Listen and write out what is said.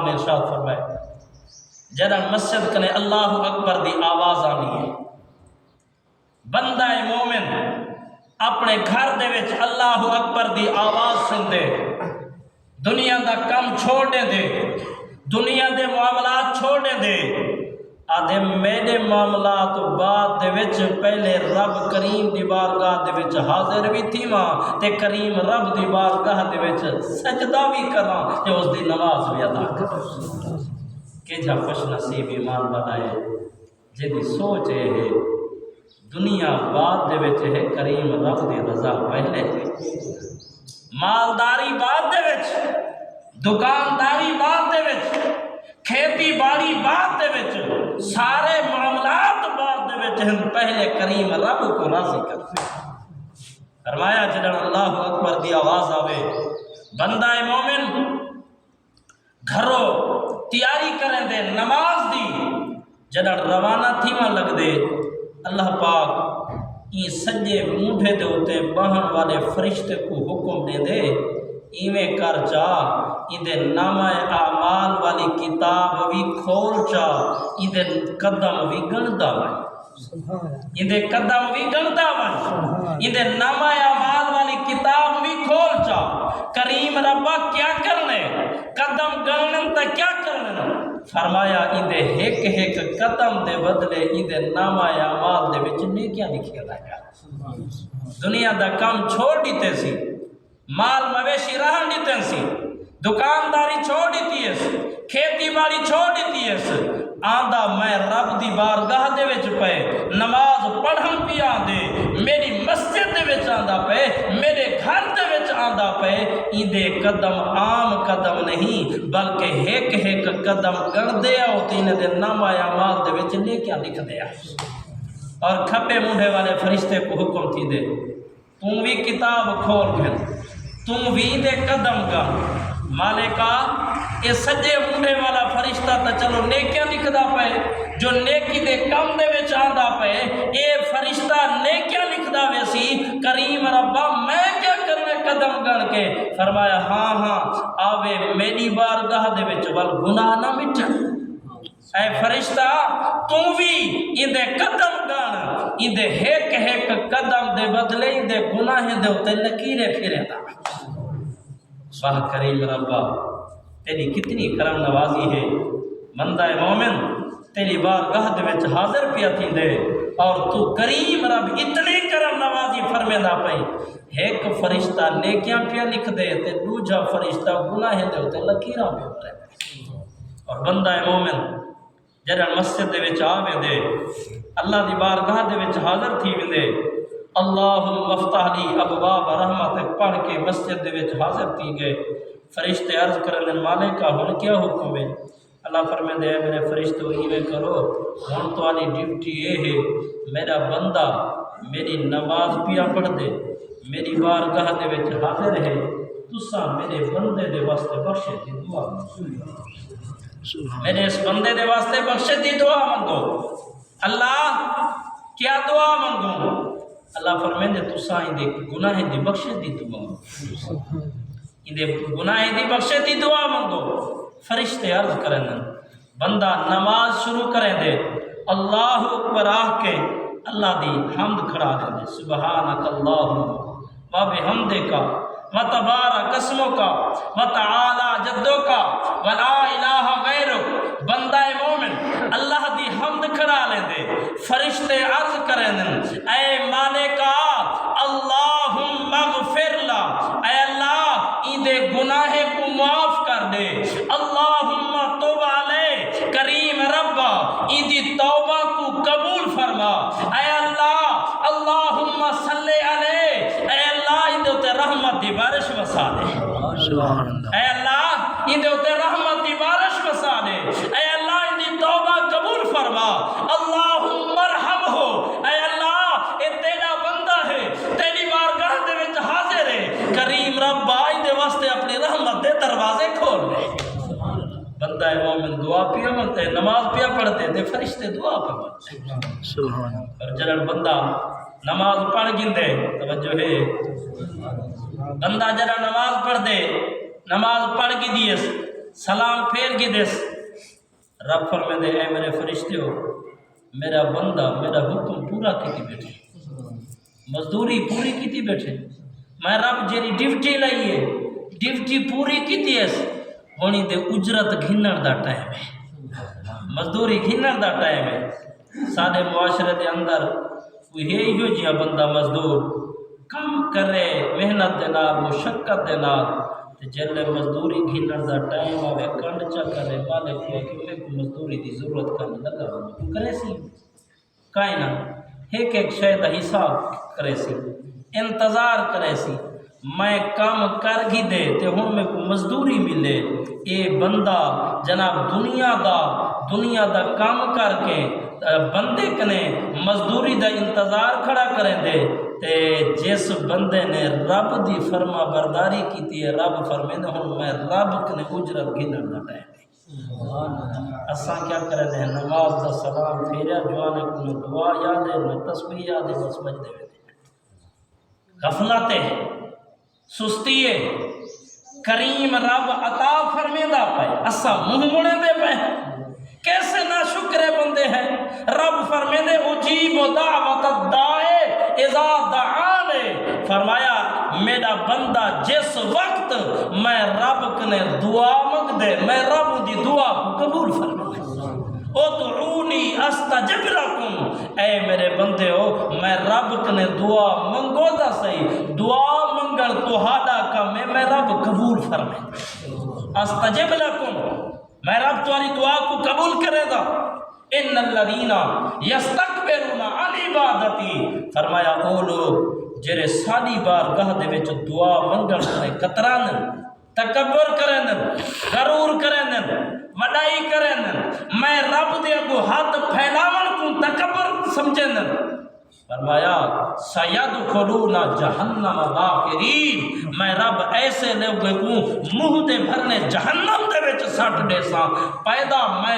نے ارشاد فرمائے جڑا مسجد کنے اللہ اکبر دی آواز آنی ہے بندہ مومن اپنے گھر دے وچ اللہ اکبر دی آواز سن دے دنیا دا کم چھوڑنے دے دنیا دے معاملات چھوڑنے دے آدھے میرے معاملات بعد دے وچ پہلے رب کریم دی بارگاہ دے وچ حاضر بھی تھی ماں تے کریم رب دی بارگاہ دے وچ سجدہ بھی کراں تے اس دی نماز بھی ادا کراں کہ جا خوش نصیب ایمان بنائے جے دی سوچ ہے دنیا بعد دے وچ ہے کریم رب دی رضا پہلے مالداری بعد دے وچ دکانداری بعد دے وچ کھیتی باڑی بعد دے وچ سارے معاملات بعد دے وچ ہم پہلے کریم رب کو راضی کرتے فرمایا جڑا اللہ اکبر دی آواز آوے بندہ مومن گھروں تیاری کریں دے نماز دی جڑا روانہ تھی ماں لگ دے اللہ پاک یہ سجے مونڈے دے ہوتے باہن والے فرشتے کو حکم دے دے ایویں کر جا ایدے نامہ اعمال والی کتاب بھی کھول جا ایدے قدم بھی گندا وائے ایدے قدم بھی گندا وائے ایدے نامہ اعمال والی کتاب بھی کھول جا کریم ربا کیا کرنے قدم گنن تا کیا کرنے فرمایا ایدے ایک ایک قدم دے بدلے ایدے نامہ اعمال دے وچ نیکیاں لکھیا لگا دنیا دا کام چھوڑ دیتے سی مال مویشی رہن دیتے سی دکانداری چھوڑ دیتی ہے کھیتی باڑی چھوڑ دیتی ہے آندہ میں رب دی بارگاہ دے وچ پے نماز پڑھن پی آندے میری مسجد دے وچ آندہ پے میرے گھر دے وچ آندہ پے ایدے قدم عام قدم نہیں بلکہ ایک ایک قدم گن دیا ہوتی انہیں دے نامہ اعمال دے وچ لے کیا لکھ دیا اور کھپے مونڈے والے فرشتے کو حکم تھی دے تم بھی کتاب کھول گھن تم بھی دے قدم کا مالکا اے سجے مونڈے والا فرشتہ تا چلو نیکیاں لکھدا پے جو نیکی دے کم دے وچ آندا پے اے فرشتہ نیکیاں لکھدا ویسی کریم ربا میں کیا کرنے قدم گن کے فرمایا ہاں ہاں آوے میری بارگاہ دے وچ ول گناہ نہ مٹ اے فرشتہ تو بھی اندے قدم گن اندے ایک ایک قدم دے بدلے اندے گناہ دے ہوتے لکیرے پھرے دا واہ کریم ربا تیری کتنی کرم نوازی ہے بندہ مومن تیری بارگاہ دے وچ حاضر پیا تھی دے اور تو کریم رب اتنی کرم نوازی فرمے دا پئی ایک فرشتہ نیکیاں پیا لکھ دے تے دوجا فرشتہ گناہ دے ہوتے لکیراں پہ ہوتے اور بندہ مومن جڑا مسجد دے وچ آوے دے اللہ دی بارگاہ دے وچ حاضر تھی ویندے اللہم افتح لی ابواب رحمت پڑھ کے مسجد دے وچ حاضر تھی گئے فرشتے عرض کرنے مالک کا ہن کیا حکم ہے اللہ فرمائے دے میرے فرشتوں ایویں کرو ہن تو والی ڈیوٹی یہ ہے میرا بندہ میری نماز پیا پڑھ دے میری بارگاہ دے وچ حاضر ہے تساں میرے بندے دے واسطے بخشے دی دعا میرے اس بندے دے واسطے بخشے دی دعا منگو اللہ کیا دعا منگو اللہ فرمائے دے تساں دے گناہ دی بخشے دی دعا دے گناہ دی بخشے دی دعا منگو فرشتے عرض کریں بندہ نماز شروع کریں دے اللہ اکبر آہ کے اللہ دی حمد کھڑا دے سبحانک اللہم و بحمدک و تبارک اسمک و تعالی جدک و لا الہ غیرک بندہ مومن اللہ دی حمد کھڑا لیں دے فرشتے عرض کریں اے مالکا اللہم اغفر لا اے اللہ ایدے گناہ کو معاف کر دے اللہم توب علیہ کریم ربا ایدی توبہ کو قبول فرما اے اللہ اللہم صلی علیہ اے اللہ ایدے ہوتے رحمت دی بارش وسا دے اے اللہ ایدے ہوتے رحمت دی بارش وسا دے اے اللہ ایدی توبہ قبول فرما اللہم ارحم ہو اے اللہ اے تیرا بندہ ہے تیری بارگاہ دے وچ حاضر ہے کریم رب آئی دے واسطے اپنی رحمت دے دروازے کھول لے بندہ مومن دعا پیا مانتے نماز پیا پڑھتے دے فرشتے دعا پہ مانتے اور جڑا بندہ نماز پڑھ گندے توجہ ہے بندہ جڑا نماز پڑھ دے نماز پڑھ گی دیئے سلام پھیر کی دس رب فرمیندے اے میرے فرشتے ہو میرا بندہ میرا حکم پورا کیتی بیٹھے مزدوری پوری کیتی بیٹھے میں رب جیری ڈیوٹی لائیے ڈیوٹی پوری کیتی ہے ہونی دے اجرت گھنن دا ٹائم ہے مزدوری گھنن دا ٹائم ہے سارے معاشرے دے اندر کوئی ہے ہی جہاں بندہ مزدور کام کرے محنت دے نال مشقت دے نال تے جلے مزدوری گھنن دا ٹائم آوے کنڈ چا کرے مالک ہے کہ میں کو مزدوری دی ضرورت کرنے لگا تو کرے سی کائنا ایک شے دا حساب کرے سی انتظار کرے سی میں کام کر گی دے تے ہن میں کو مزدوری ملے اے بندہ جناب دنیا دا کام کر کے بندے کنے مزدوری دا انتظار کھڑا کریں دے تے جس بندے نے رب دی فرما برداری کیتی ہے رب فرمیندے ہن میں رب کنے اجرت گھنن دا ٹائم ہے اساں کیا کرے دے نماز دا سلام پھیریا جوانے کو دعا یاد ہے نہ تسبیح یاد ہے بس بج دے غفلت سستی کریم رب عطا فرمیندہ پہ اساں منہ مڑے دے پہ کیسے نہ شکرے بندے ہیں رب فرمیندے اجیب دعوت الداعی اذا دعانے فرمایا میرا بندہ جس وقت میں رب کنے دعا مانگ دے میں رب دی دعا کو قبول فرمائے ادعونی استجب لکم اے میرے بندے ہو میں رب کنے دعا منگو دا صحیح دعا منگل توہاڈا کم ہے میں رب قبول فرمائے استجب لکم میں رب تمہاری دعا کو قبول کرے گا ان الذین یستکبرون عن عبادتی فرمایا او لوگ جڑے ساری بار گاہ دے وچ دعا منگل کرے کتران تکبر کرن غرور کرن وڈائی کرن میں رب دے اگوں ہاتھ پھیلاون کو تکبر سمجھن فرمایا سیدخلون جہنم داخرین میں رب ایسے لوگوں کو منہ دے بھرنے جہنم دے وچ سٹ دے سا پیدا میں